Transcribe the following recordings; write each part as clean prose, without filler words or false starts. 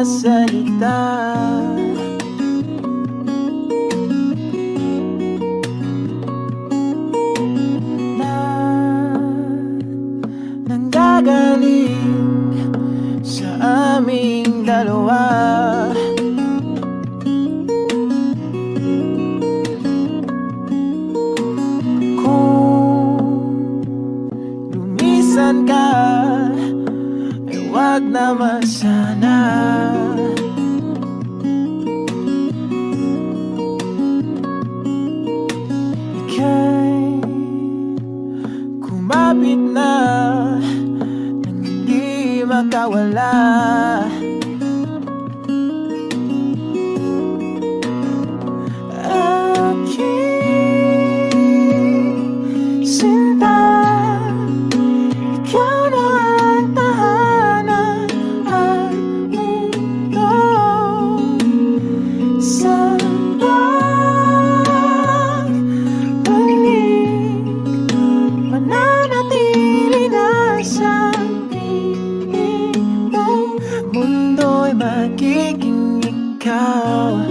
mga salita. Nanggagaling sa aming dalawa. Kung lumisan ka, ay wag naman sana. Ika'y kumapit na nang hindi makawala. Aking sinta, ikaw na ang tahanan at mundo. Sa pagbalik, mananatili na sa piling mo. Mundo'y magiging ikaw.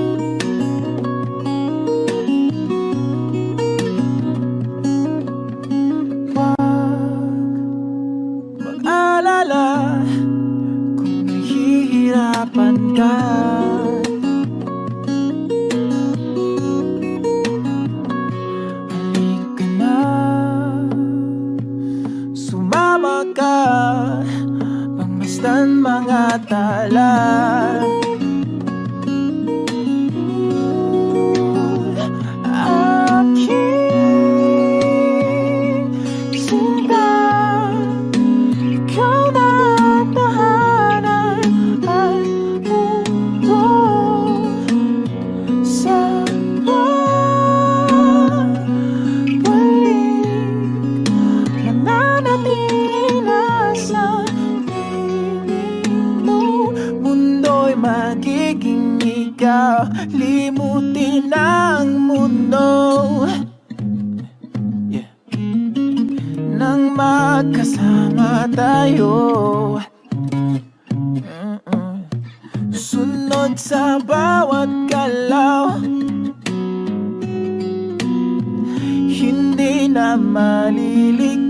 Mag-alala kung nahihirapan ka. Halika na, sumama ka, pagmasdan mga tala. Aking sinta, ikaw na ang tahanan at mundo. Sa pagbalik, mananatili na sa piling mo. Mundo'y magiging ikaw. Limutin ang mundo nang magkasama tayo. Sunod sa bawat galaw, hindi na maliligaw.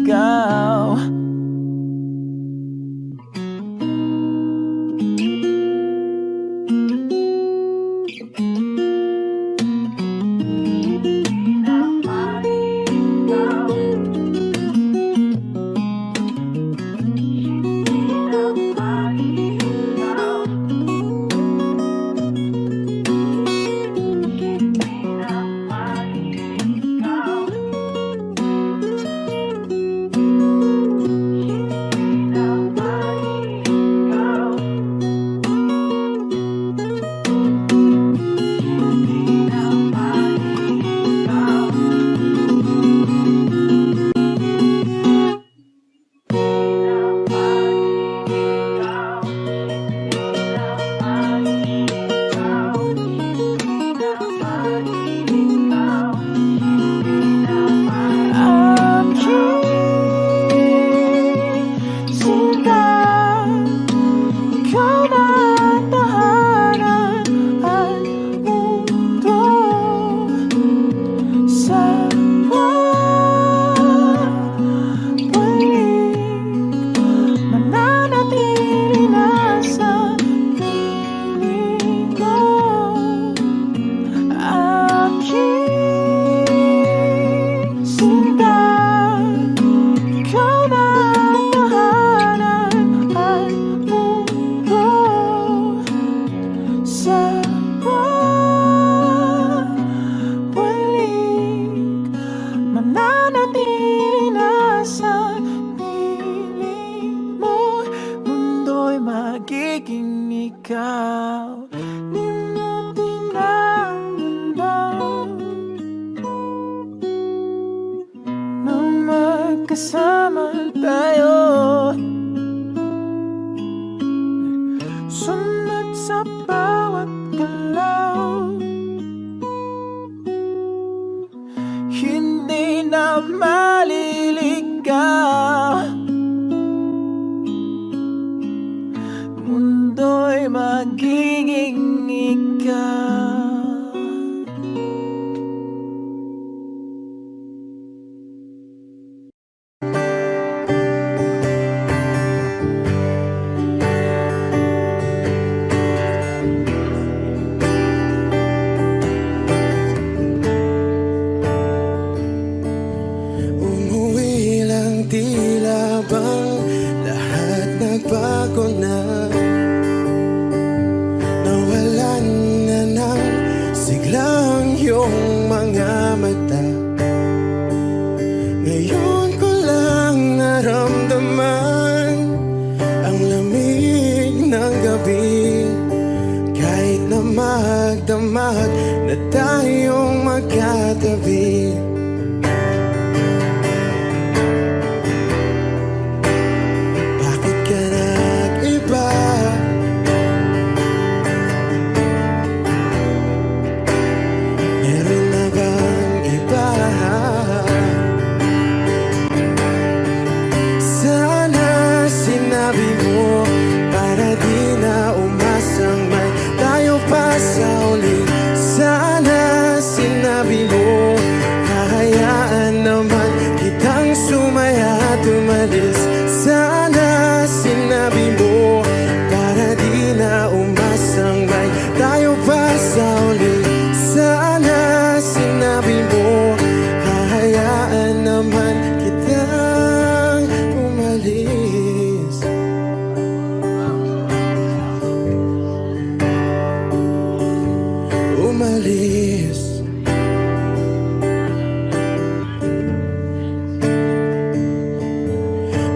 Magiging ikaw. Limutin ang mundo nang magkasama tayo. Sunod sa bawat galaw, hindi na maliligaw. mundo'y magiging ikaw. Bago na nawalan na ng siglang iyong mga mata. Ngayon ko lang naramdaman ang lamig ng gabi, kahit na magdamag na tayong magkatabi. Sana sinabi mo para di na umasang may tayo pa sa uli. Sana sinabi mo hahayaan naman kitang umalis. Umalis.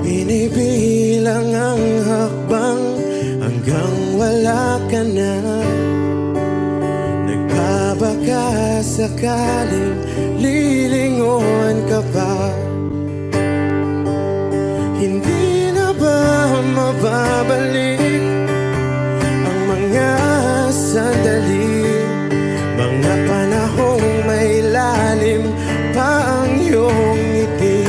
Binibilang ang hakbang hanggang wala ka na. Nagbabaka sakaling lilingon ka pa. Hindi na ba mababalik ang mga sandali, mga panahong may lalim pa ang iyong ngiti?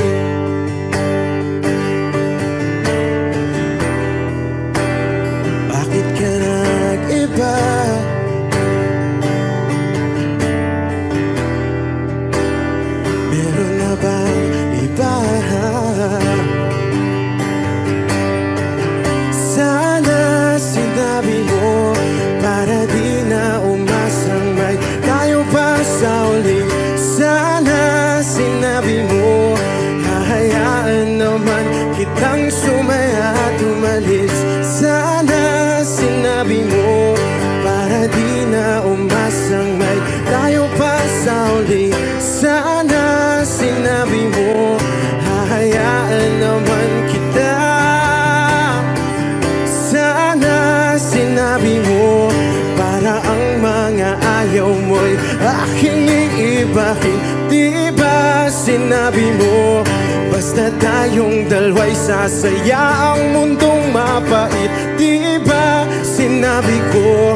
Meron na bang iba? Sana sinabi mo para di na umasang may tayo pa sa uli. Sana sinabi mo hahayaan naman kitang sumaya at umalis. Sana sinabi mo para di na umasang may tayo pa sa uli. Sana sinabi mo hahayaan naman kita. Sana sinabi mo para ang mga ayaw mo'y aking iibahin. Di ba sinabi mo basta tayong dalawa'y sasaya ang mundong mapait? Di ba sinabi ko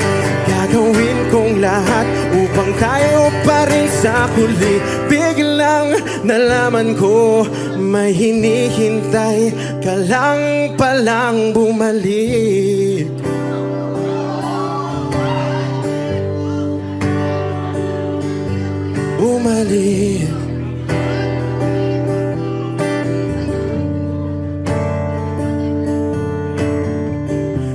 gagawin kong lahat upang tayo pa rin sa huli? Biglang nalaman ko may hinihintay ka lang palang bumalik. Bumalik.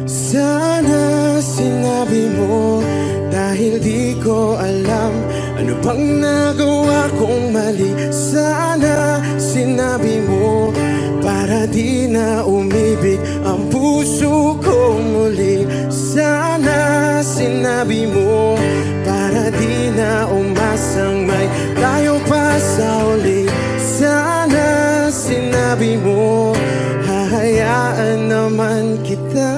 Sana sinabi mo dahil di ko alam ano bang nagawa kong mali. Sana sinabi mo para di na umibig ang puso ko muli. Sana sinabi mo para di na umasang may tayo pa sa uli. Sana sinabi mo hahayaan naman kita.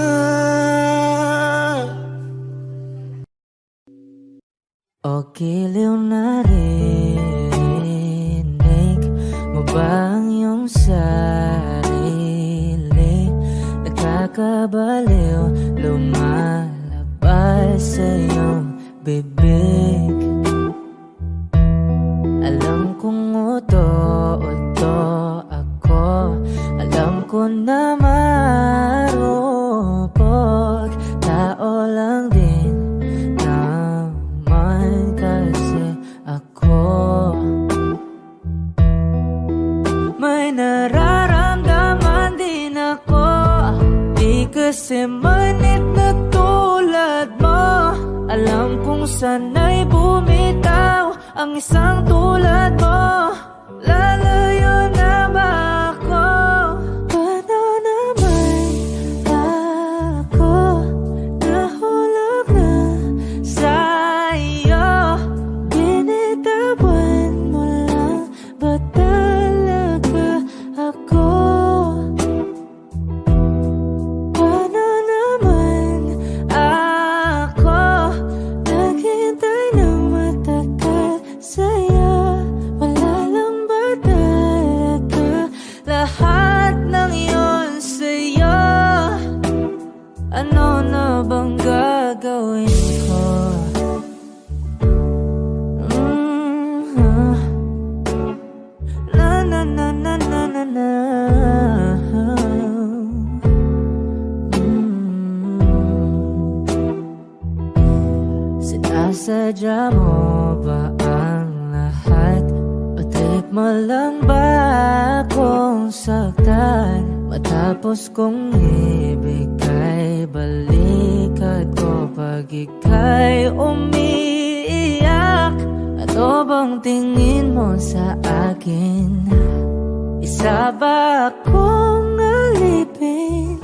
O giliw na rinig mo ba ang iyong sarili? Nakakabaliw, lumalabas sa iyong bibig. Alam kong uto-uto ako, alam ko na marupok, sana'y bumitaw ang isang tulad mo, lalayo na ba ako? Paano naman ako nahulog na sa'yo? Binitawan mo lang ba talaga ako? Paano naman ako naghintay ng matagal sa'yo? Wala lang ba talaga lahat ng yun sa'yo? Ano na bang gagawin ko? Na na na na na na na. Sinasadya mo ba ang lahat? O trip mo lang ba akong saktan? Matapos kong ibigay balikat ko pag ika'y umiiyak. Ano bang tingin mo sa akin? Isa ba akong alipin?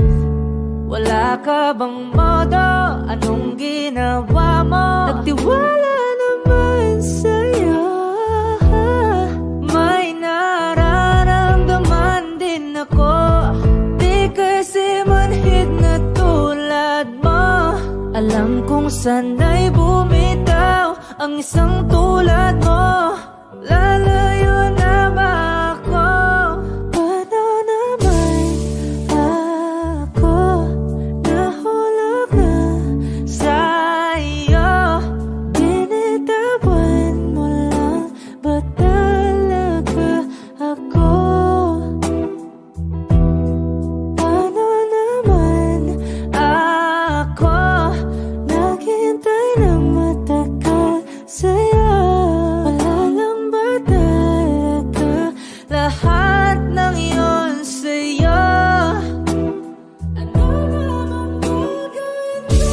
Wala ka bang modo? Anong ginawa mo? Nagtiwala naman sa'yo. May nararamdaman din ako. Di kasi manhid na tulad mo. Alam kong sana'y bumitaw ang isang tulad mo, lalayo na ba ako? Paano naman ako nahulog na sa'yo? Binitawan mo lang ba talaga ako? Paano naman ako naghintay ng matagal sa'yo? Wala lang ba talaga lahat ng yun sa'yo? Ano naman gagawin ko?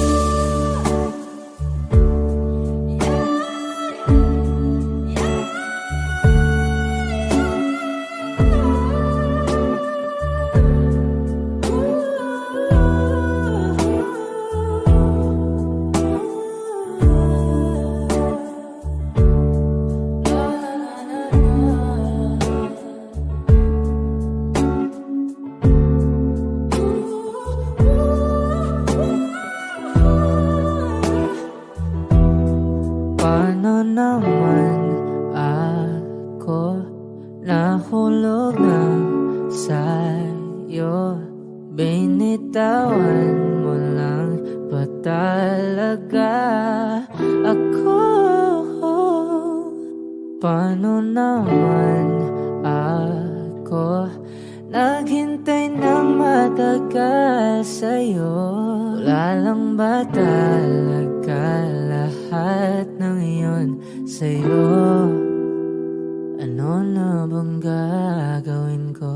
Paano naman ako nahulog na sa'yo? Binitawan mo lang ba talaga ako? Paano naman ako naghintay ng matagal sa'yo? Wala lang ba talaga lahat ng iyon sa'yo? Ano na bang gagawin ko?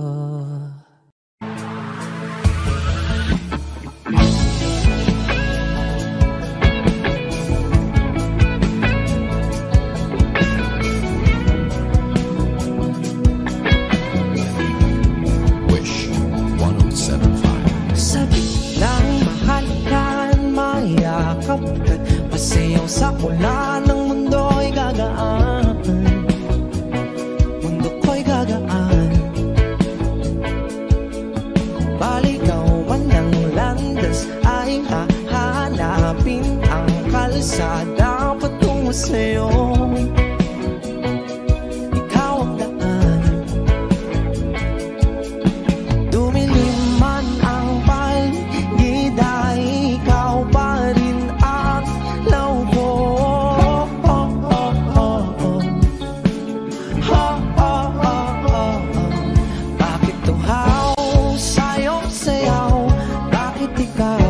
Wish 1075. Sabi lang mahalikan, mayakap ka, pasayaw sa pula ng mundo'y gagaan. Mundo ko'y gagaan. Baligawan ng landas ay hahanapin ang kalsada patungo sa'yo. Ikaw ang daan. Dumilim man ang paligid ay ikaw pa rin ang law ko. Bakit tuhaw sa'yong sayaw? Bakit ikaw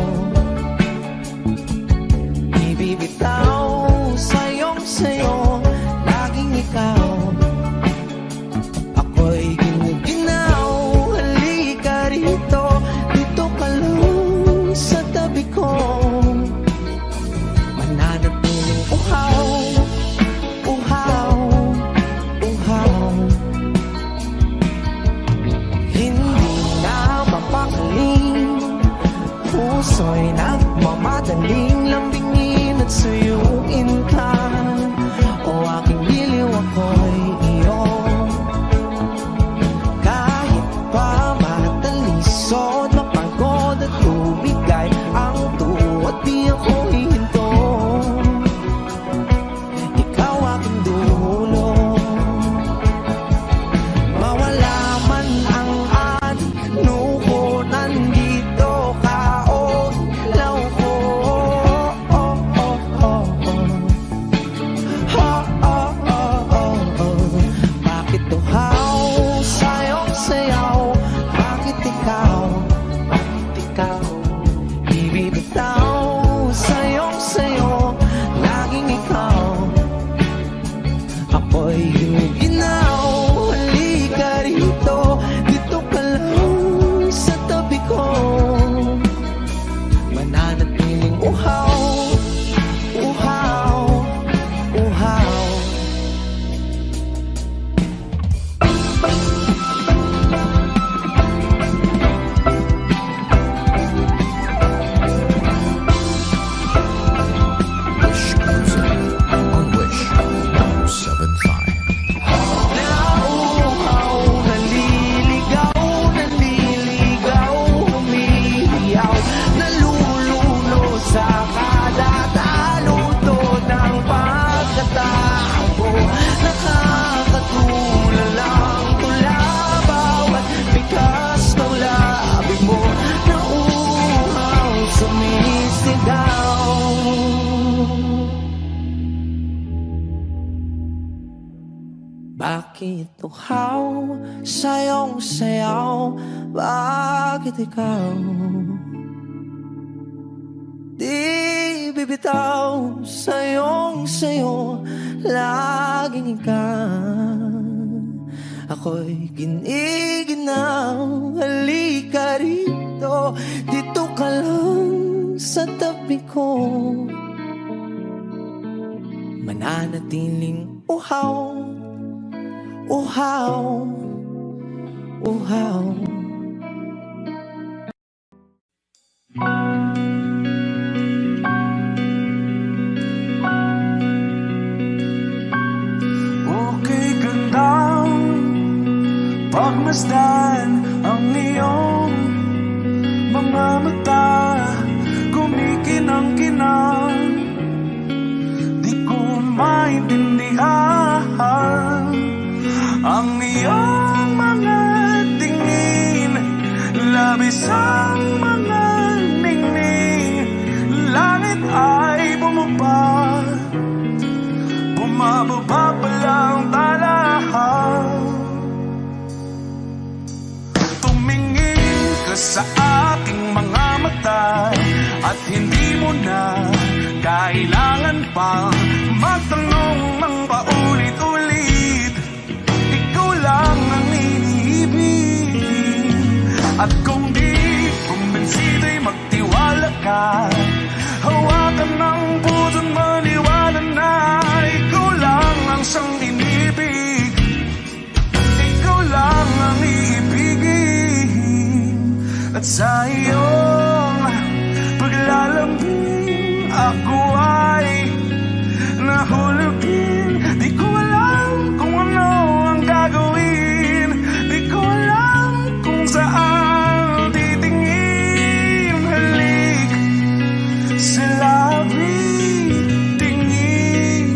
ibibitaw sa'yong sayo? suyuin ka, o aking biliw ako'y iyo. Kahit pa matalisod, mapagod at umigay ang tuwa, di ako hihinto. Ikaw aking dulo, mawala man ang ano ko, nandito ka o ilaw ko. Bakit tuhaw sa'yong sayaw? Bakit ikaw ibibitaw sa'yong sayo? Laging ikaw, ako'y ginaw. Halika rito, dito ka lang sa tabi ko. Mananatiling uhaw, uhaw, uhaw. Wish Music on Wish 1075. Nauuhaw, naliligaw, naliligaw, humihiyaw, nalululo sa kada taluto ng pagkatao. Nakakatulala ang tula, bawat bigas ng labi mo. Nauuhaw, sumisigaw. Bakit tuhaw sa'yong sayaw? Bakit ikaw di bibitaw sa'yong sayo? Laging ikaw, ako'y giniginaw. Halika rito, dito ka lang sa tabi ko. Mananatiling uhaw, uhaw, uhaw. Okay, gandang pagmasdan ang iyong mga mata, kumikinang-kinang. Di ko maintindihan ang iyong mga tingin, labis ang mga ningning. Langit ay bumaba, bumababa pa lang talahan. Tumingin ka sa aking mga mata, at hindi mo na kailangan pang magtanong ng paulit-ulit. Ikaw lang ang iniibig, at kung di kumbinsido'y magtiwala ka. Hawakan ng puso't maniwala na ikaw lang ang siyang inibig. Ikaw lang ang iibigin, at sa iyong paglalambing ako ay nahulugin. Di ko alam kung ano ang gagawin, di ko alam kung saan titingin. Halik sa labi, tingin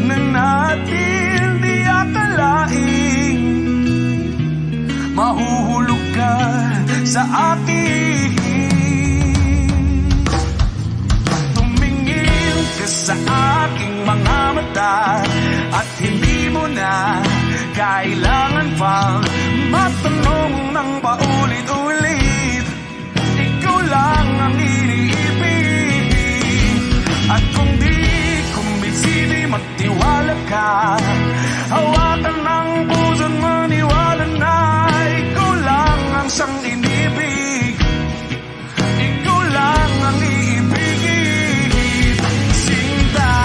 na natin di akalain. Mahuhulog ka sa akin. Tumingin ka sa aking mga mata, at hindi mo na kailangan pang matanong ng paulit-ulit. Ikaw lang ang iniibig, at kung di kumbinsido'y magtiwala ka. Hawakan ng puso't maniwala na ikaw lang ang siyang inibig. Ikaw lang ang iibigin, Sinta.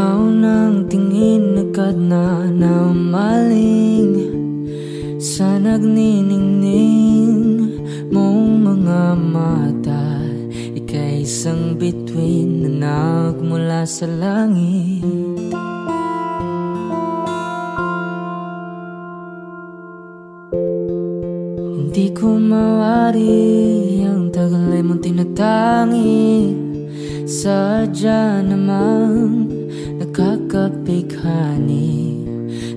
Ikaw ng tingin agad na umaling sa nagniningning mong mga mata. Ika'y isang bituin na nagmula sa langit. Hindi ko mawari ang tagal ay mong tinatangi. Sadya namang nakakapighani.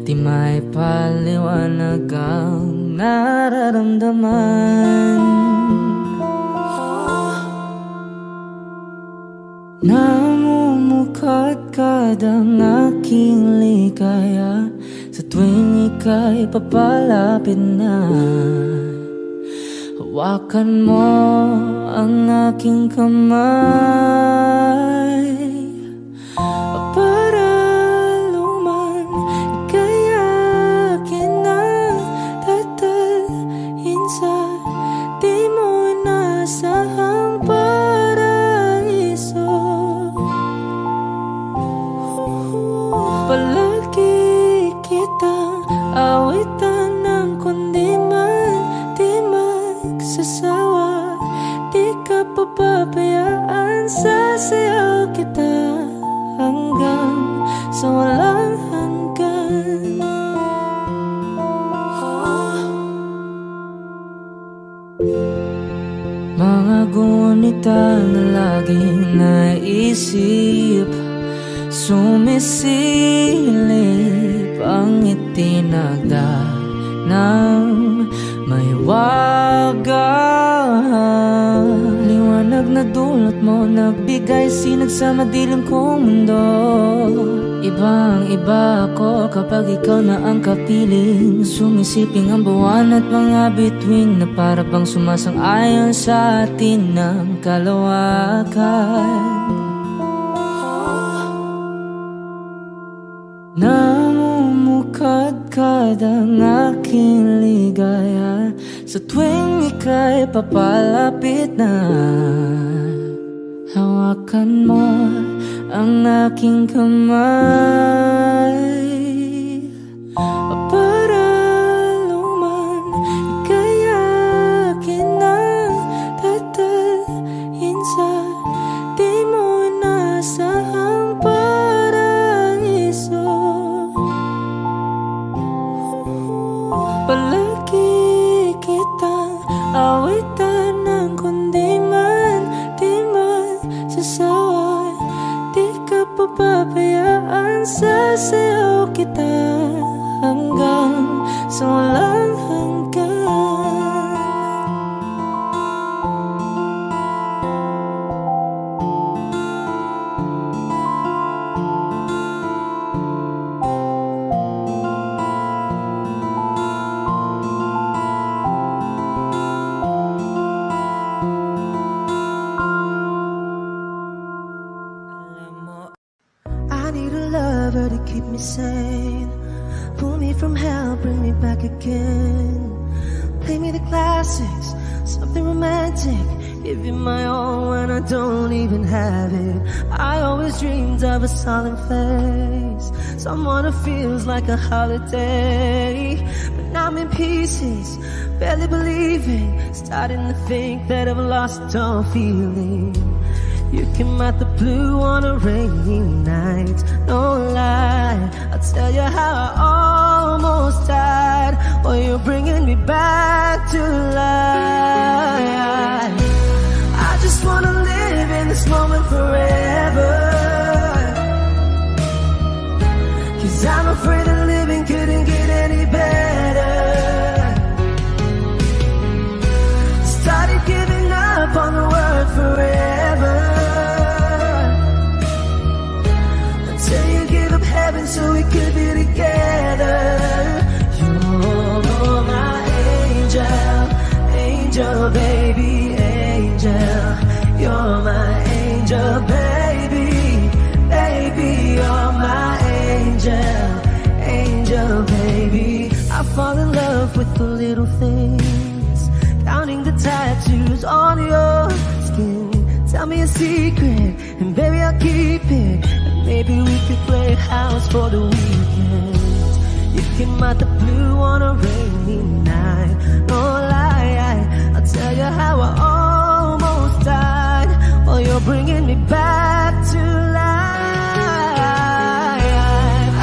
Di may paliwanag ang nararamdaman. Namumukadkad ang aking ligaya sa tuwing ika'y papalapit na. Hawakan mo ang aking kamay para luman ika'y akin na tatalhin sa di mo inasahang paraiso. Palagi kitang awitan ng kundi man di magsasawa. Di ka papabayaan, sasayaw kita hanggang sa walang hanggan. Mga gunita na laging naisip, sumisilip ang itinagda ng may wagang liwanag na dulot mo, nagbigay sinag sa madilim kong mundo. Ibang iba ako kapag ikaw na ang kapiling. Sumisiping ang buwan at mga bituin na para bang sumasang-ayon sa atin ng kalawakan. Namumukadkad ang aking ligaya sa tuwing ika'y papalapit na. Hawakan mo ang aking kamay para luman ika'y akin na tatalhin sa di mo inasahang paraiso. Palagi kitang awitan ng kundi man di magsasawa. Di ka papabayaan, sasayaw kita hanggang sa walang hanggan. I need a lover to keep me sane, pull me from hell, bring me back again. Play me the classics, something romantic, give you my all when I don't even have it. I always dreamed of a solemn face, someone who feels like a holiday. But now I'm in pieces, barely believing, starting to think that I've lost all feeling. You came out the blue on a rainy night, no lie, I'll tell you how I almost died. Oh, you're bringing me back to life. I just wanna live in this moment forever, 'cause I'm afraid that living couldn't get any better. Started giving up on the word forever, heaven so we could be together. You're my angel, angel baby, angel. You're my angel baby, baby. You're my angel, angel baby. I fall in love with the little things, counting the tattoos on your skin. Tell me a secret and baby I'll keep it. Maybe we could play house for the weekend. You came out the blue on a rainy night. No lie, I'll tell you how I almost died. Oh, you're bringing me back to life.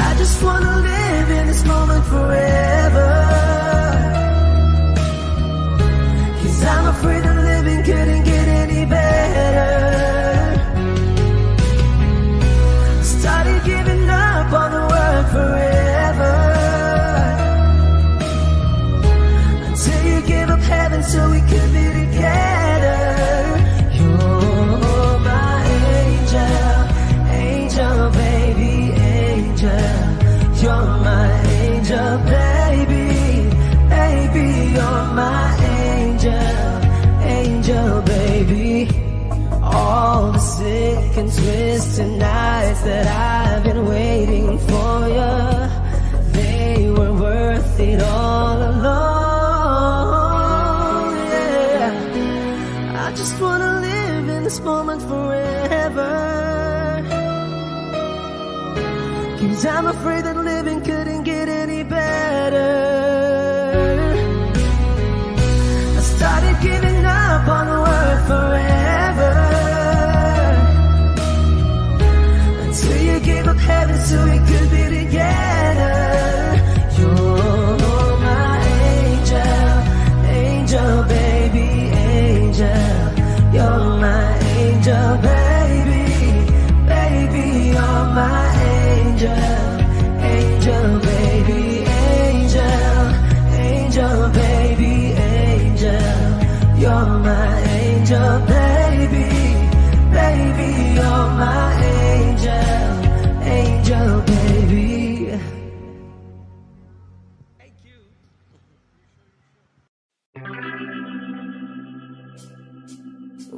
I just wanna live in this moment forever, 'cause I'm afraid that living couldn't get any better. Started giving up on the world forever, until you gave up heaven so we could be together. You're my angel, angel baby, angel. You're my angel baby, baby. You're my angel, angel baby. All the sick and twisted nights that I've been waiting for you, they were worth it all alone. Yeah, I just wanna live in this moment forever, 'cause I'm afraid that living couldn't get any better. I started giving up on the world forever, until you gave up heaven so we could be together. You're my angel, angel baby, angel. You're my angel baby, baby. You're my angel, angel baby, angel. Angel baby, angel. You're my angel baby, baby. You're my angel, angel baby. Thank you.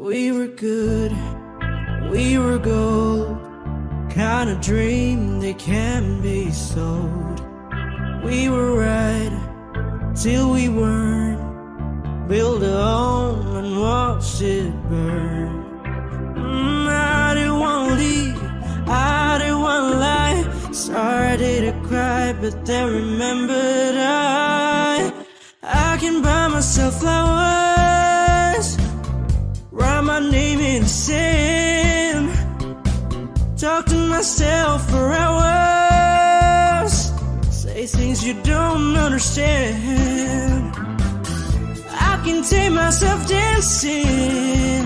We were good, we were gold, kind of dream that can be sold. We were right till we weren't. Build a home and watch it burn. I didn't want to leave, I didn't want to lie. Started to cry, but then remembered I can buy myself flowers, write my name in the sand, talk to myself for hours, say things you don't understand. I can take myself dancing,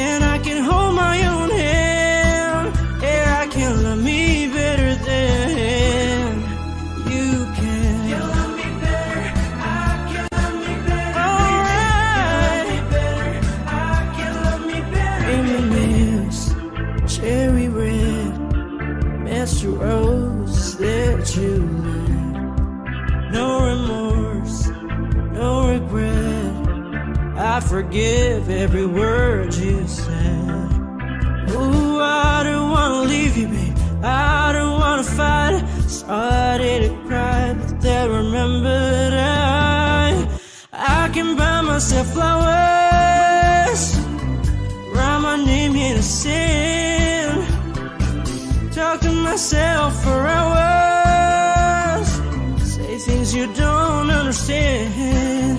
and I can hold my own hand. Yeah, I can love me better than you can. You love me better, I can love me better. Alright, I can love me better. M&M's, cherry red, Mr. Rose that you lit. No remorse, no regret. I forgive every word you said. Ooh, I don't wanna leave you, babe, I don't wanna fight. Started to cry, but then remembered I can buy myself flowers, write my name in the sand, talk to myself for hours, say things you don't understand.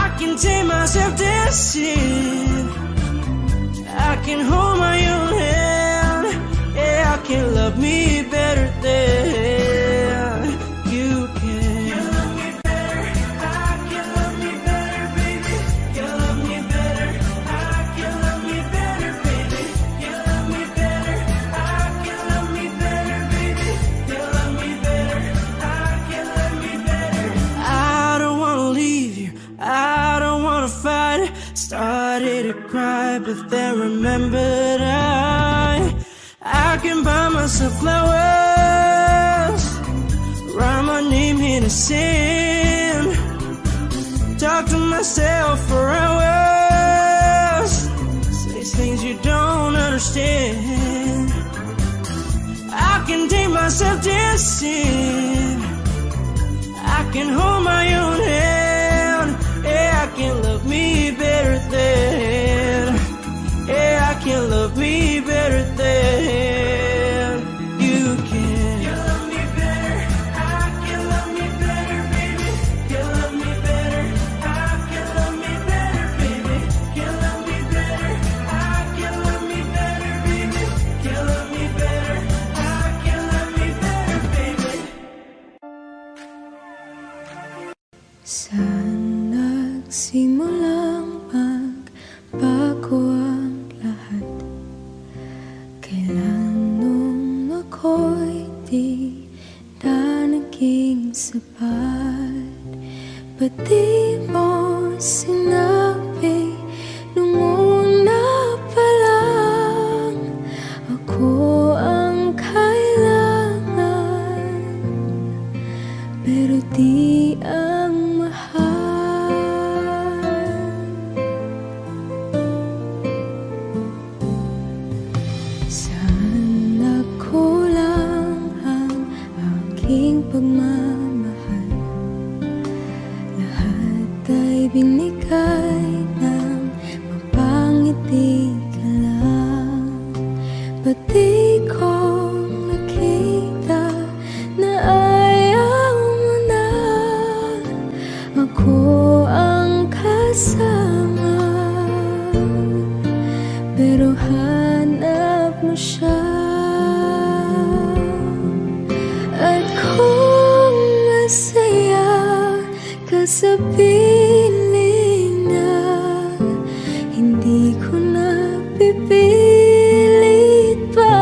I can take myself dancing, I can hold my own hand. Yeah, I can love me better than you can. You love me better, I can love me better, baby. You love me better, I can love me better, baby. You love me better, I can love me better, baby. You love me better, I can love me better. I don't wanna leave you, I don't wanna fight. Started to cry, but then remembered I can buy myself flowers, write my name in the sand, talk to myself for hours, say things you don't understand. I can take myself dancing, I can hold my own hand. Yeah, I can love me better than. Yeah, I can love me better than. sapat. Ba't di mo sinabi nung una pa lang ako ang kailangan, pero di ang mahal. Sana kulang ang aking pagmamahal, lahat ay binigay ng mapangiti ka lang. Ba't di ko nakita na ayaw mo na ako ang kasama, pero hanap mo siya. At kung masaya ka sa piling na, hindi ko na pipilit pa.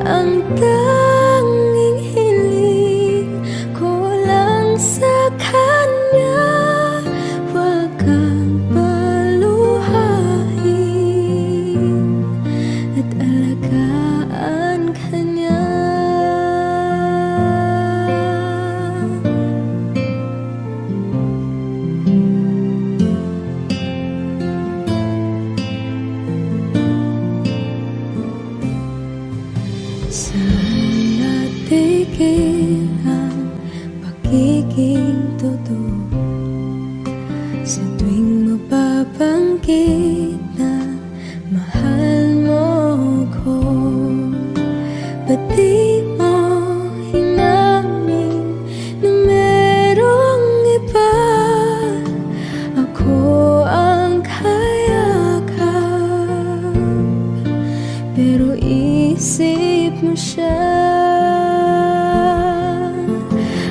Ang tanging hiling ko lang sa kanya, wag kang paluhain at alagaan ka niya. Sana tigil ang pagiging totoo sa tuwing mapabanggit na mahal mo ko. Ba't di mo hinamin na merong iba? Ako ang kayakap, pero isip mo siya.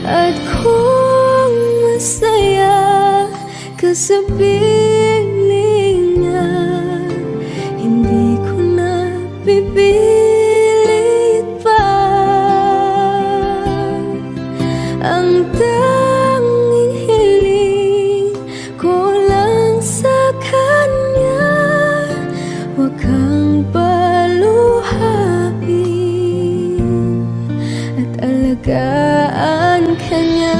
At kung masaya ka sa piling niya, hindi ko na pipilit pa. Ang tanging hiling ko lang sa kanya, wag kang paluhain at alagaan ka niya.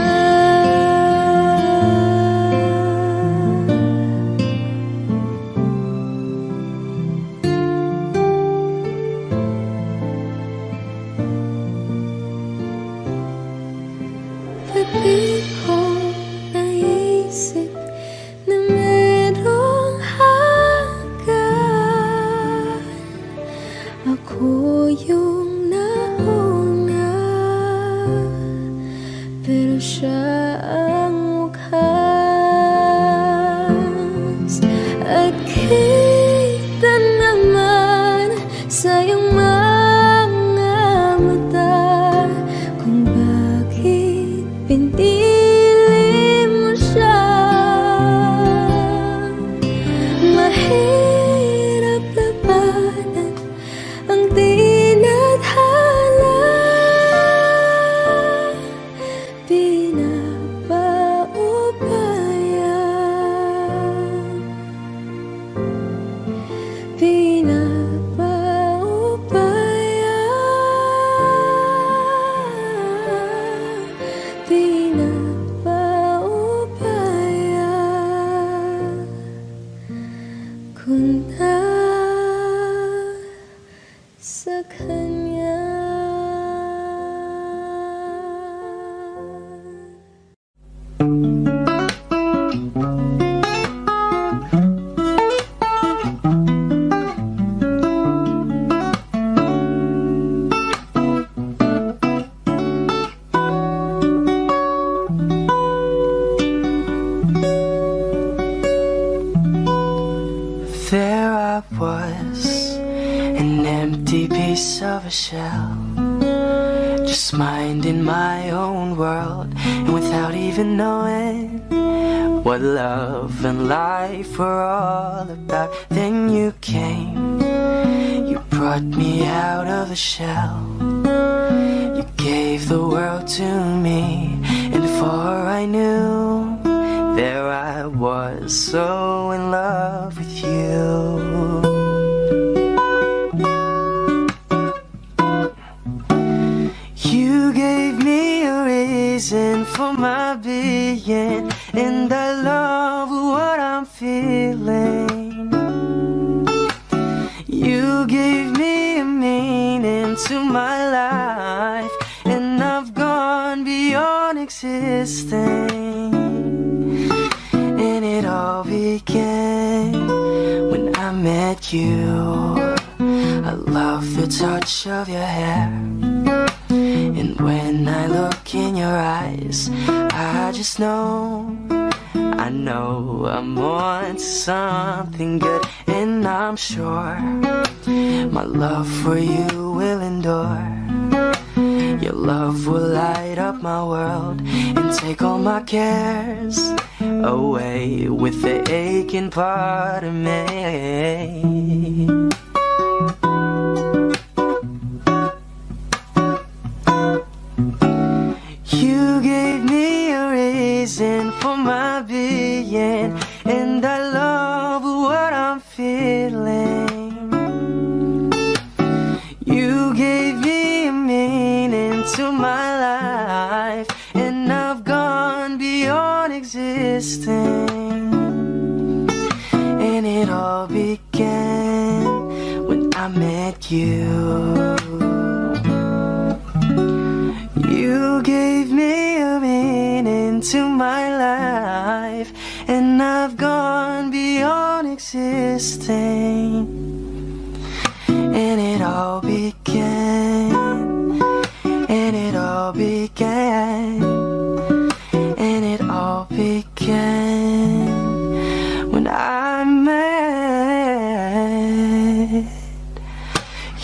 Ba't di ko naisip na merong hanggan? Ako yung nauna, pero siya ang wakas. At kita naman sa iyong mga mata kung bakit pinili mo siya. Mahirap labanan ang tinadhana, kung na sa kanya. There I was, an empty piece of a shell, just minding my own world, and without even knowing what love and life were all about. Then you came, you brought me out of the shell. You gave the world to me, and before I knew, there I was, so in love with you. You gave me a reason for my being, and I love what I'm feeling. You gave me a meaning to my life, and I've gone beyond existing. And it all began when I met you. I love the touch of your hair, and when I look in your eyes, I just know, I know I'm on to something good. And I'm sure my love for you will endure. Your love will light up my world and take all my cares away with the aching part of me. You gave me a reason for my being, and I love what I'm feeling. You gave me a meaning to my life, and I've gone beyond existing. And it all began when I met you. You gave me a meaning to my life, and I've gone beyond existing. And it all began, and it all began, and it all began when I met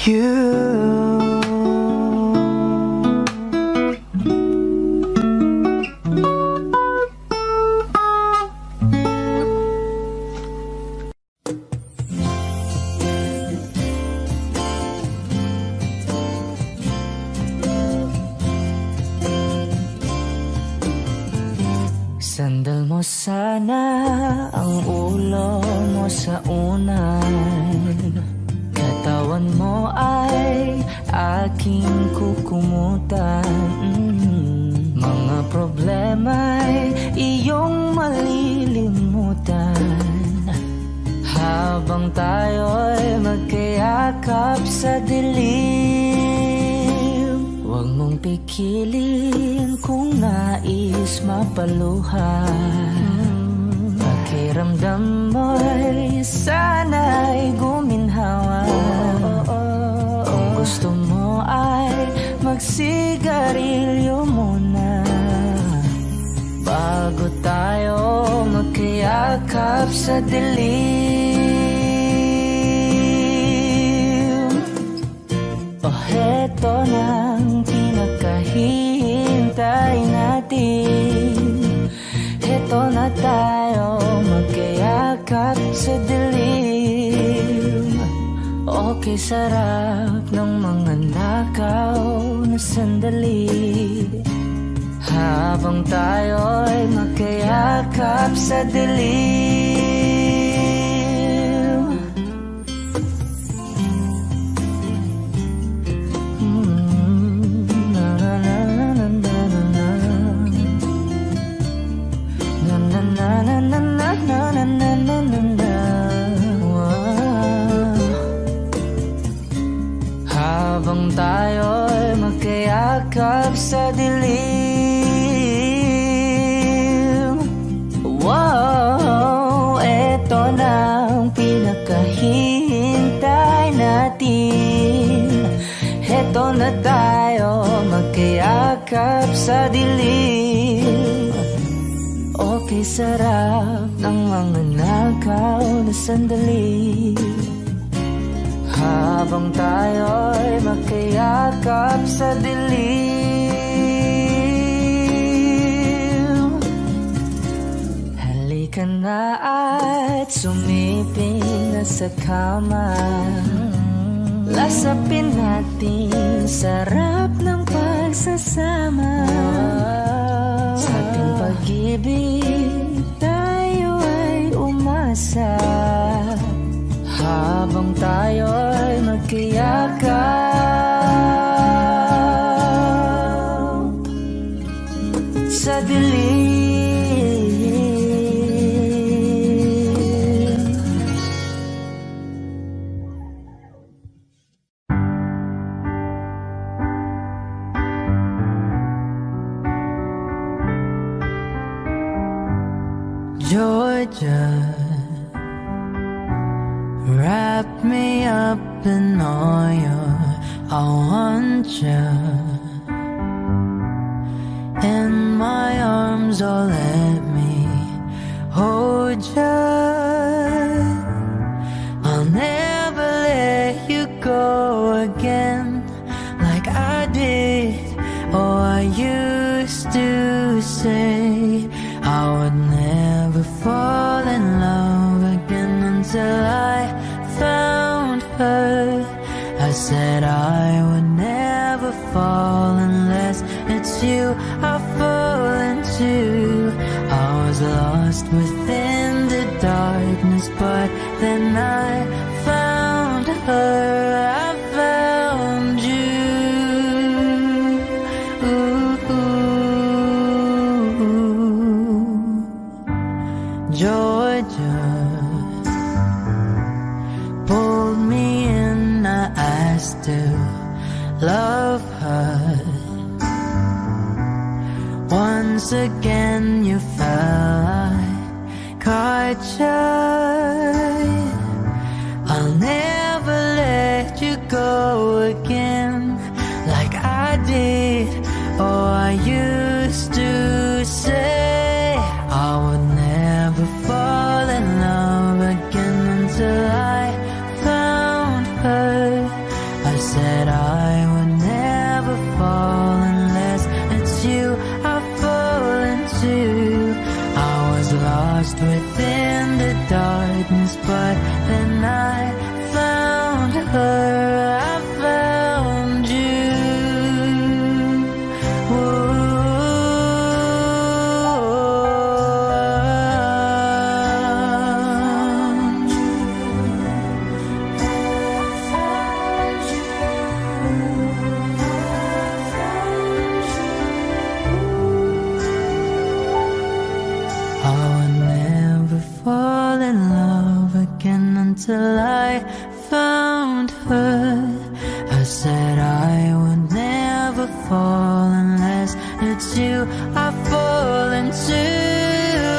you. Sandal mo sana ang ulo mo sa unan, katawan mo ay aking kukumutan. Mga problema'y iyong malilimutan, habang tayo'y magkayakap sa dilim. Huwag mong pikilin kung nais mapaluhan. Pakiramdam mo'y sana'y guminhawa. Kung gusto mo ay magsigarilyo muna, bago tayo magkayakap sa dilim. Heto nang pinakahihintay natin. Heto na tayo magkayakap sa dilim. Okay, sarap ng mga nakaw na sandali, habang tayo'y magkayakap sa dilim. Habang tayo'y magkayakap sa dilim. Wow, eto na ang pinakahihintay natin. Eto na tayo magkayakap sa dilim. Okay, sarap ng mga nakaw na sandali, habang tayo'y magkayakap sa dilim. Halika na at sumiping na sa kama. Lasapin natin sarap ng pag nagsasama. Sa ating pag-ibig tayo ay umasa, habang tayo'y magkayakap sa dilim. Georgia, wrap me up in all your, I want you in my arms, oh let me hold you. I'll never let you go again like I did. Oh, I used to say I would never fall in love again until I found her. I said I would never fall unless it's you I fall into. I was lost within the darkness, but then I found her. I found you. Georgia pulled me in, I still love her. Once again you fell, I caught you. I'll never let you go again like I did. Oh, I used to say I would never fall in love again until I found her. I said I would never fall unless it's you I fall into. I was lost within the darkness, but then I found her. I found you. Until I found her. I said I would never fall unless it's you I fall into.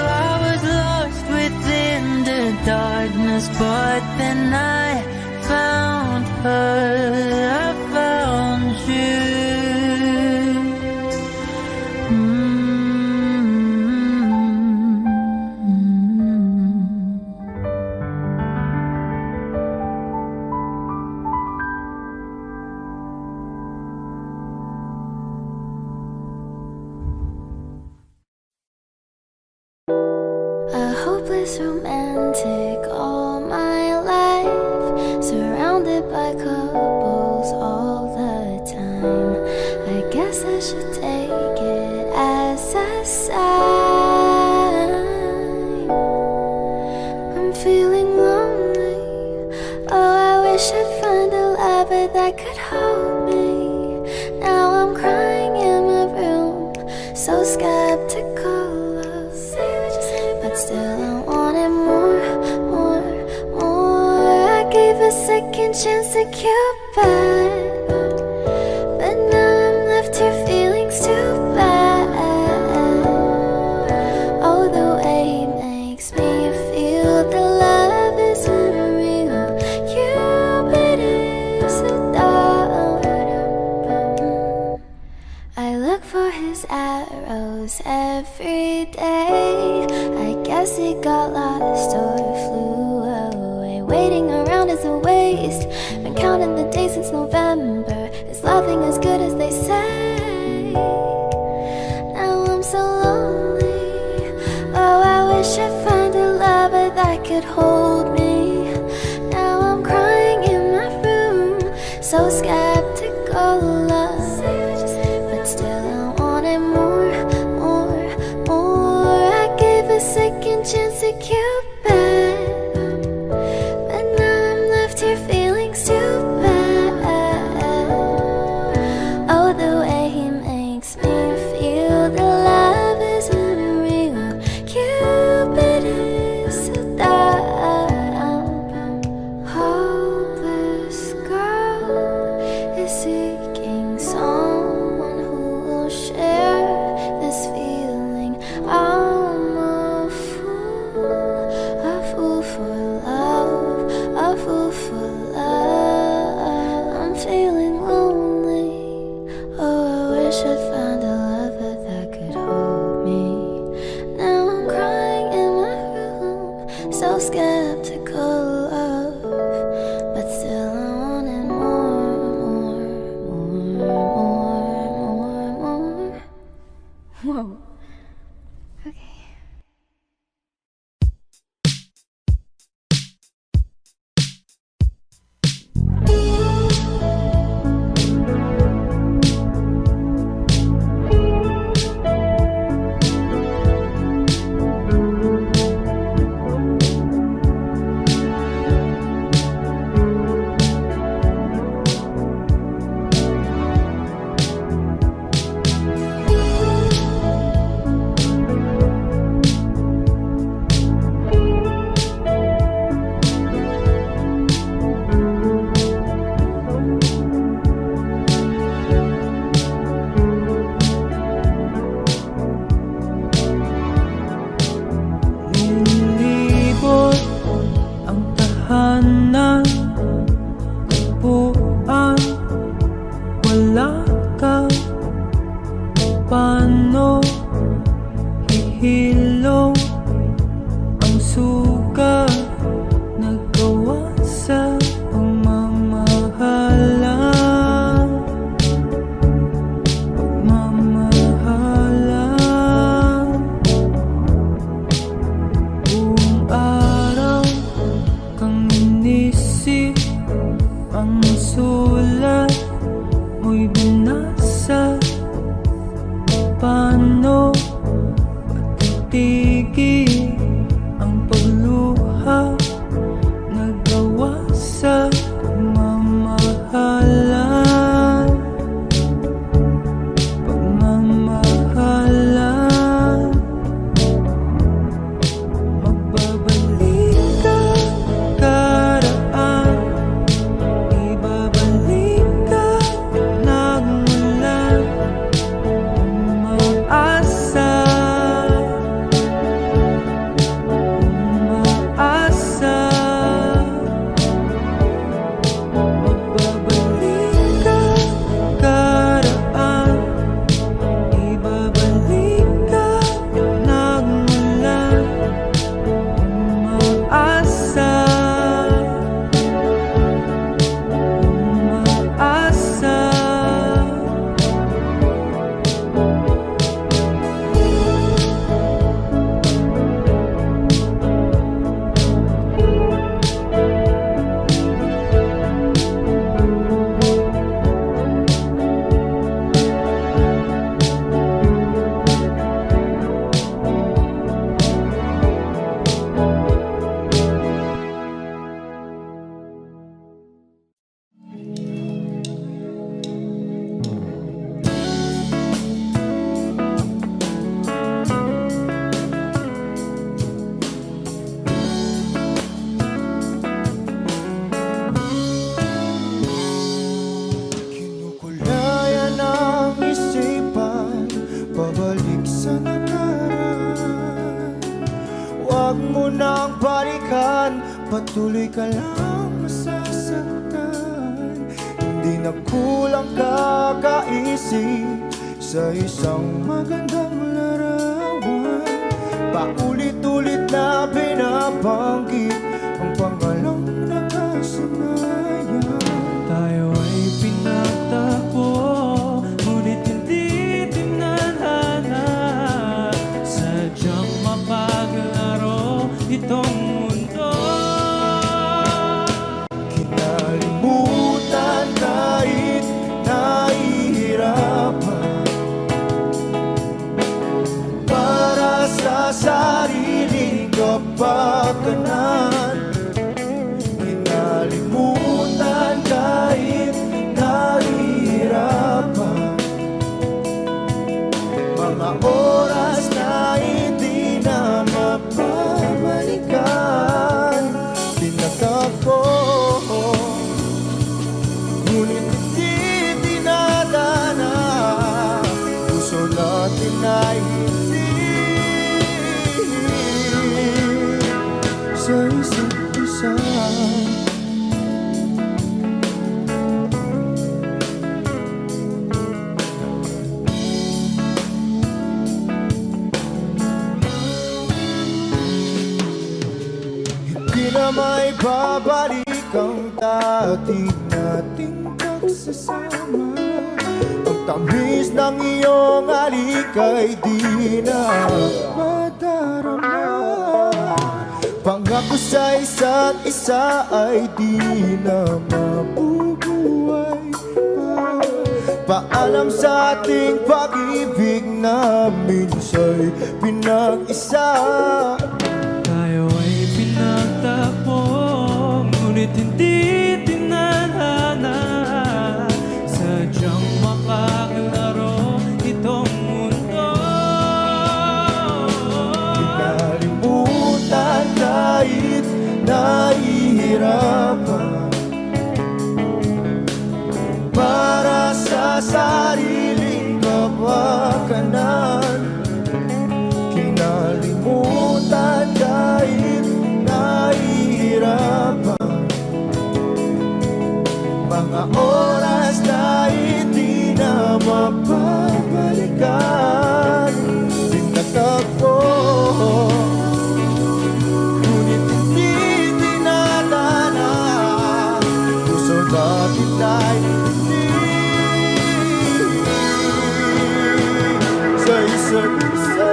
I was lost within the darkness, but then I found her. I found you. Romantic all my life, surrounded by couples all the time. I guess I should take it as a sign. I'm feeling lonely. Oh, I wish I'd find a lover that could hold me. Now I'm crying in my room, so skeptical, but still I wanted more. I gave a second chance to Cupid, but now I'm left here feeling too bad. Oh, the way he makes me feel the love isn't real. Cupid is a dog. I look for his arrows every day. I guess he got lost or flew away. Waiting around is a waste. Been counting the days since November. Is loving as good as they say? Now I'm so lonely. Oh, I wish I'd find a lover that could hold me. Now I'm crying in my room, so skeptical, but patuloy ka lang masasaktan. Hindi na kulang kakaisip sa isang magandang larawan. Paulit-ulit na binabanggit ang pangalang nakasanayan. Tayo ay pinagtagpo, ngunit hindi tinadhana. Sadyang mapaglaro itong mundo. Kinalimutan kahit nahihirapan, para sa sariling kapakanan. Kinalimutan kahit nahihirapan, mga oras na hindi na mapabalikan. Tinatako, ngunit hindi dinadana. Puso natin ay hindi sa isa't isa. Hindi na may babalik ang dati nating pagsasama. Ang tamis ng iyong halik ay di na madarama. Pangako sa isa't isa ay di na mabubuhay pa. Paalam sa ating pag-ibig na minsa'y pinag-isa. Tayo ay pinagtagpo, ngunit hindi tinadhana. Sadyang makakalaro itong mundo. Kinalimutan kahit nahihirapan, para sa sariling kapakanan. Kinalimutan kahit nahihirapan, mga oras na hindi na mapabalikan. Tinatagpo, ngunit hindi dinadana. Puso natin ay hindi sa isa't isa.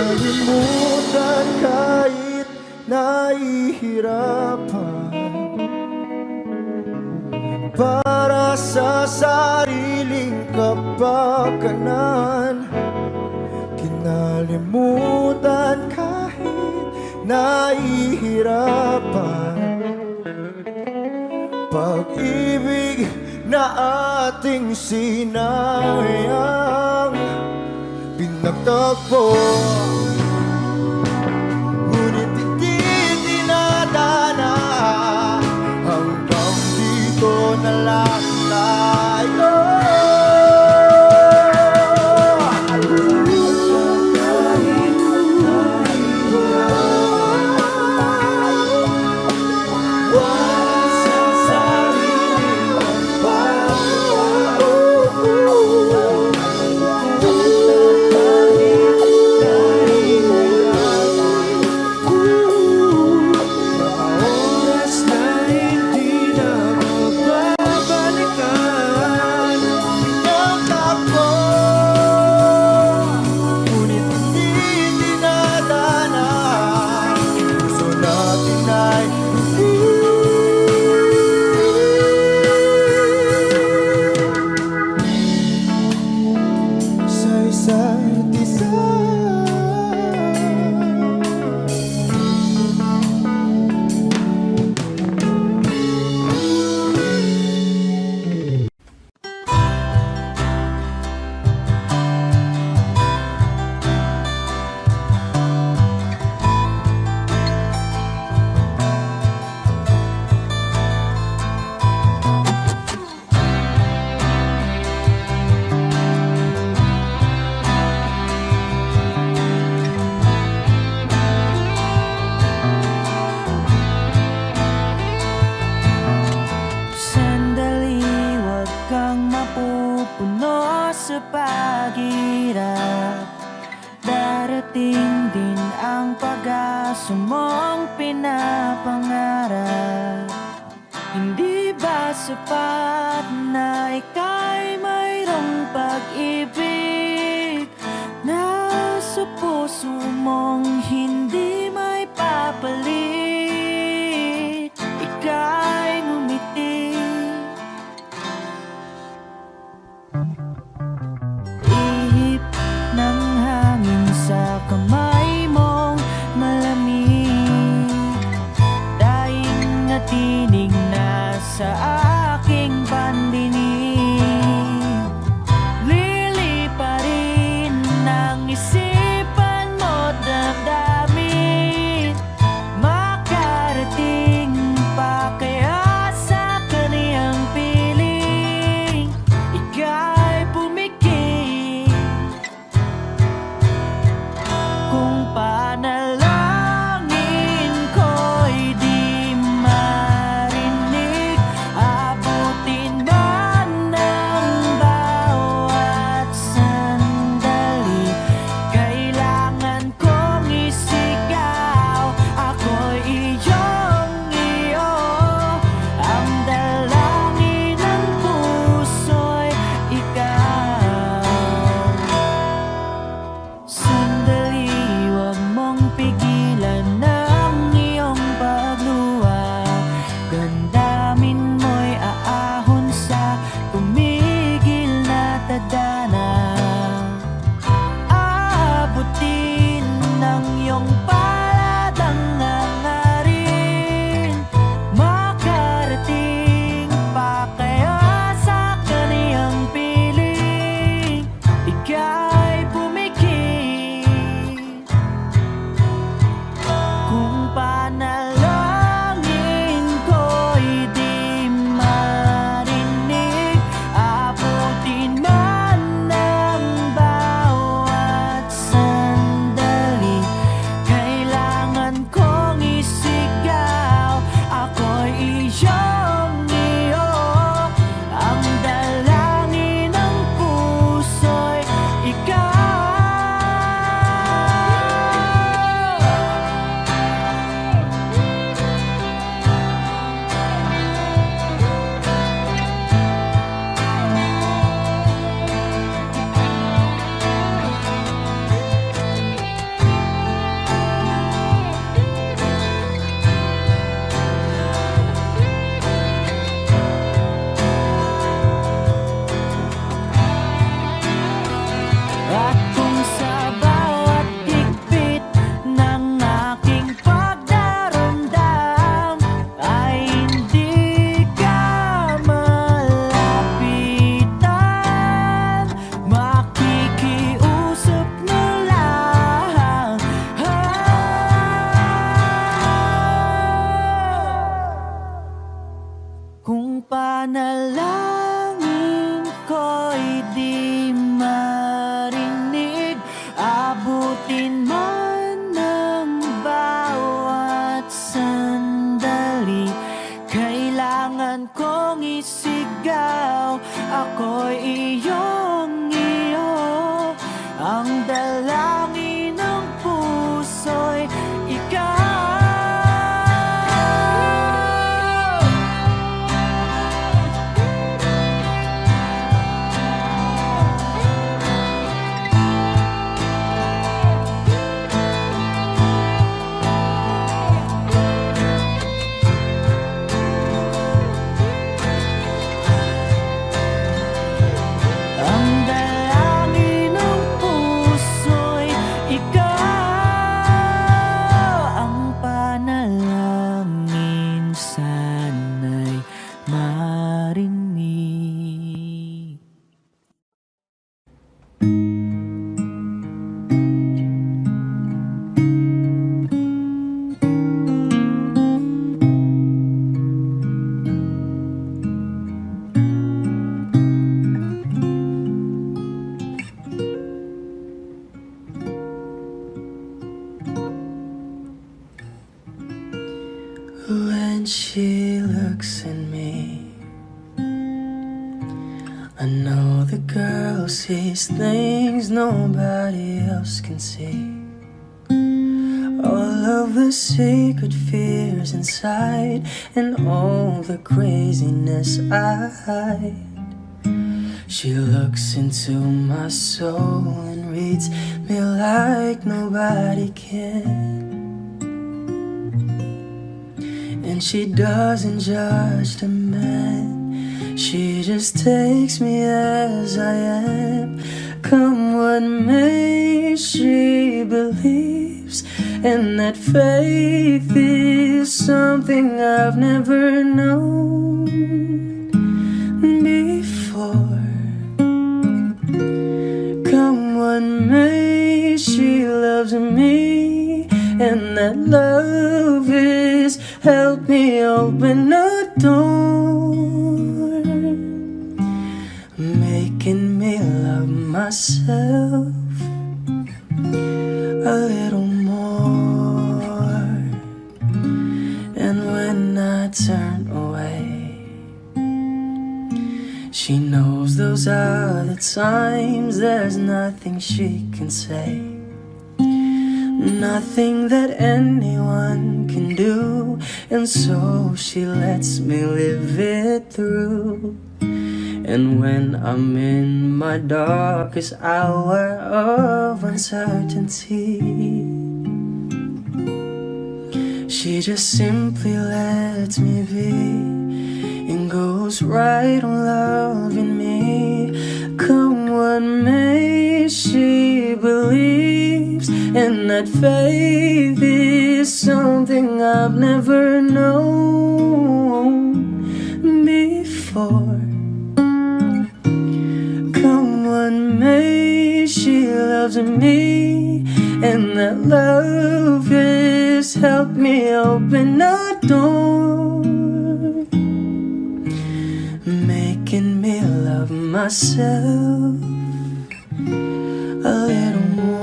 Kinalimutan kahit nahihirapan, para sa sariling kapakanan. Kinalimutan kahit nahihirapan, pag-ibig na ating sinayang. Pinagtagpo, ngunit hindi dinadana. Hanggang dito na lang tayo. paghirap, darating din ang pag-asa mong pinapangarap. Hindi ba sapat na ika'y mayroong pag-ibig na sa puso mong hindi may papalit? Ika'y ngumiti, ihip ng hangin sa kamay mong malamig, daing na tinig na sa aking pandinig. Liliparin ng isipan mo damdamin, makarating pa kaya sa kaniyang piling. Ika'y pumikit kung panalangin ko'y di marinig. Abutin man ng bawat sandali, kailangan kong isigaw. Ako'y iyong iyo, ang dalangin ng puso'y ikaw. Sandali, huwag mong pigilan ng iyong pagluha. Damdamin mo'y aahon sa tumigil na tadhana. Aabutin ng iyong palad ang hangarin, makarating pa kaya sa kaniyang piling. Ika'y pumikit kung panalangin ko'y di marinig. Abutin man ng bawat sandali, kailangan kong isigaw. Ako'y iyong iyo, ang dalangin ng puso'y ikaw. At kung sa bawat higpit ng aking pagdaramdam ay hindi ka malapitan, makikiusap na lang. Kung panalangin ko'y di marinig, abutin man ng bawat sandali, kailangan kong isigaw. Ako'y iyong iyo, ang dalangin ng puso'y ikaw. Ang dalangin ng puso'y ikaw, ang panalangin sana'y marinig. When she looks at me, I know the girl sees things nobody else can see. All of the secret fears inside, and all the craziness I hide. She looks into my soul and reads me like nobody can. And she doesn't judge the man, she just takes me as I am. Come what may, she believes, and that faith is something I've never known before. Come what may, she loves me, and that love is help me open a door, making me love myself a little more. And when I turn away, she knows those are the times there's nothing she can say, nothing that anyone can do, and so she lets me live it through. And when I'm in my darkest hour of uncertainty, she just simply lets me be and goes right on loving me. Come what may, she believes, and that faith is something I've never known before. Come what may, she loves me, and that love has helped me open a door, making me love myself a little more.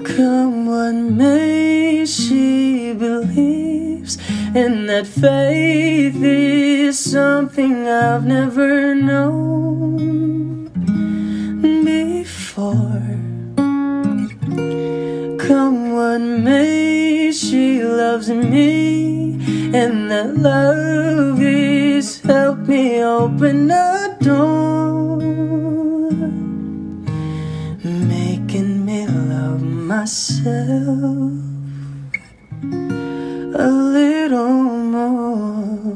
Come what may, she believes, and that faith is something I've never known before. Come what may, she loves me, and that love is helped me open a door, making me love myself a little more.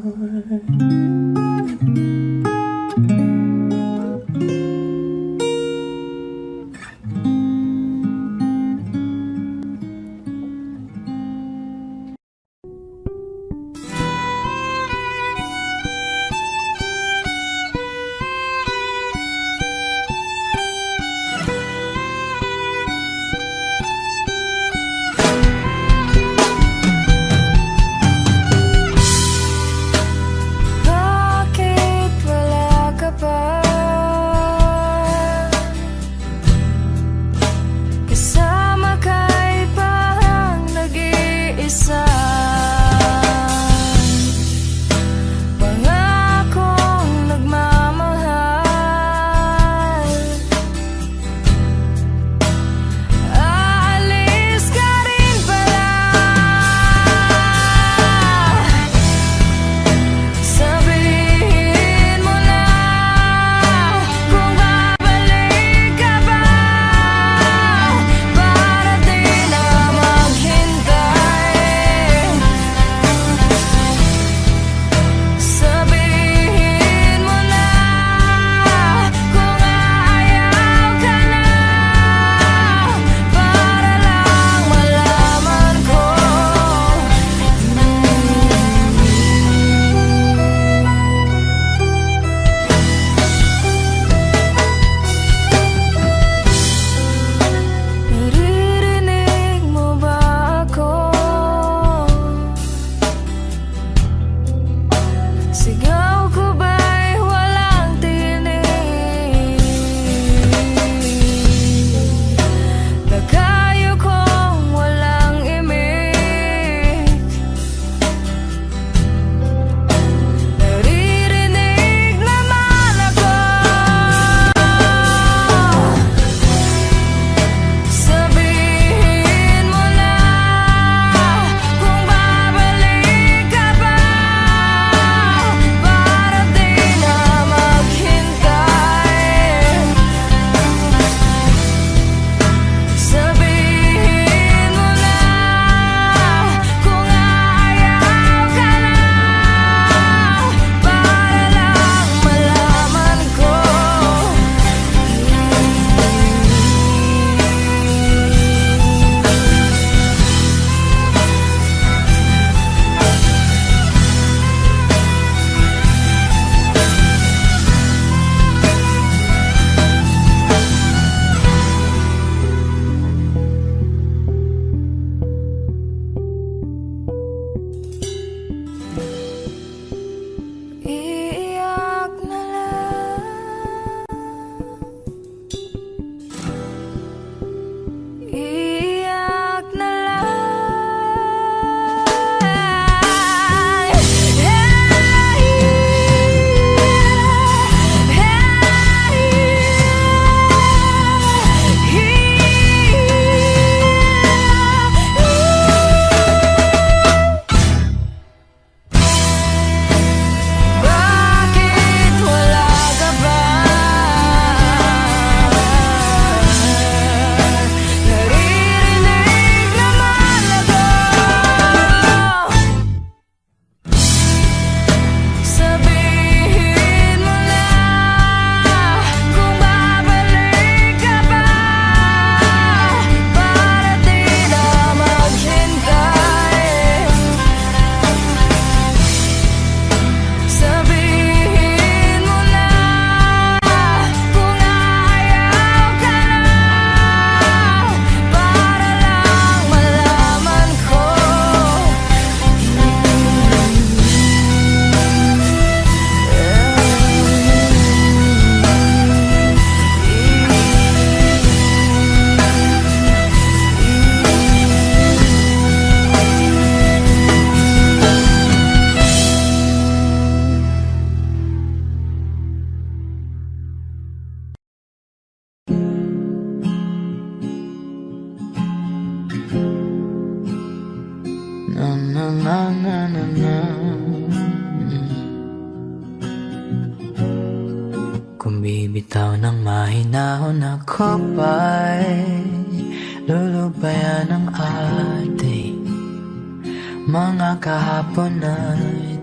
na na na na na na. Kung bibitaw ng mahinahon ako ba'y lulubayan ng ating mga kahapon na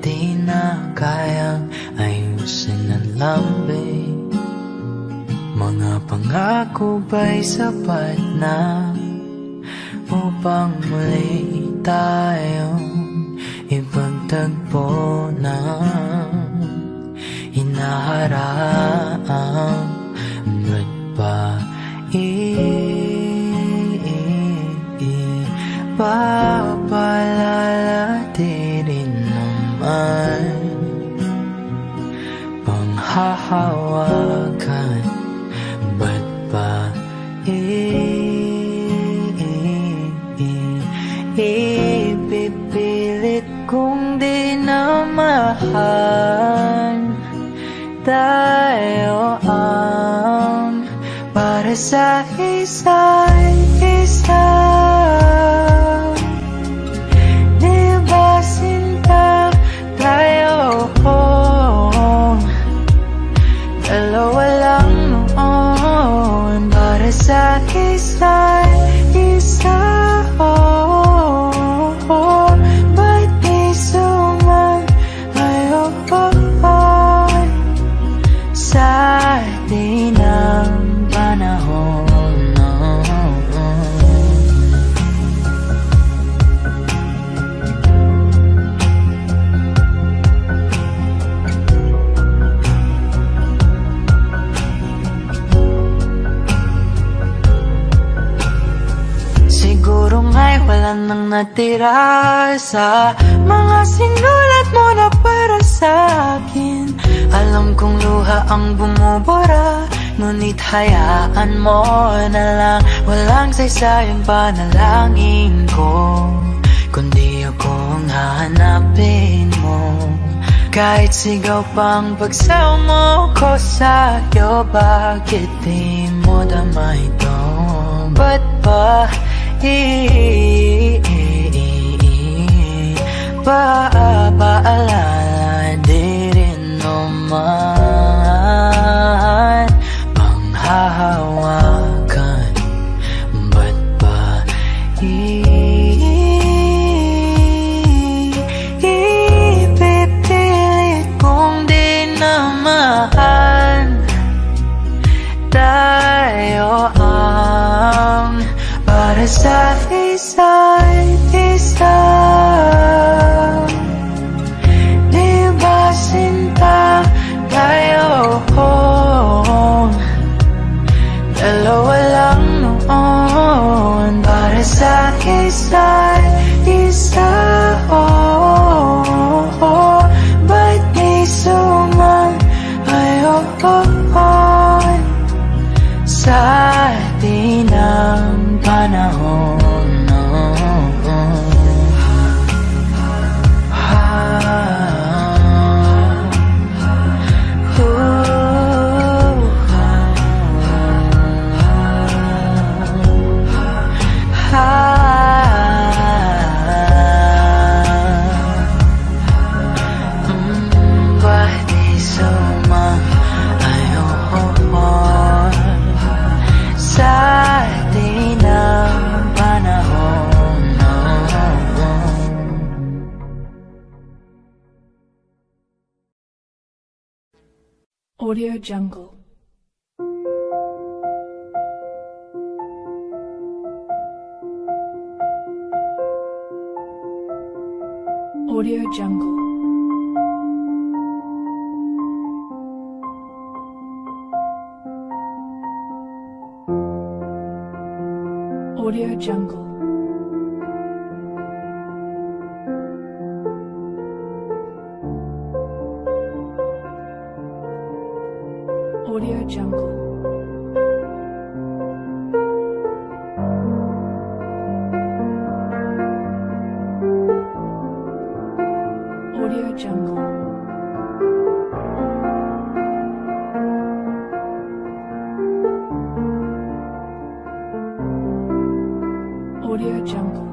di na kayang ayusin ng lambing. Mga pangako ba'y sapat na upang muli tayong ipagtagpo ng hinaharap? Ba't ba ipapalalati rin naman panghahawakan? Ba't ba ipipilit kong di na mahal? Tayo ang para sa isa't isa. Di ba sinta tayo? Dalawa lang noon para sa isa't isa. Ba't di sumayo sa atin ang panahon? Siguro nga'y wala nang natira sa mga sinulat mo na para sa akin. Alam kong luha ang bumubura, ngunit hayaan mo na lang. Walang saysayang panalangin ko, kundi ako ang hahanapin mo. Kahit sigaw pang pagsaw mo ko sa'yo, bakit di mo dama ito? Ba't ba paalala di rin naman panghahawakan? Ba't ba ipipilit kong di na mahal? Tayo ang para sa isa't isa. Di ba sinta tayo? Dalawa lang noon para sa isa't isa. Ba't di sumayo sa atin ang panahon? Audio Jungle. Audio Jungle. Audio Jungle. Audio Jungle. Audio Jungle. Audio Jungle.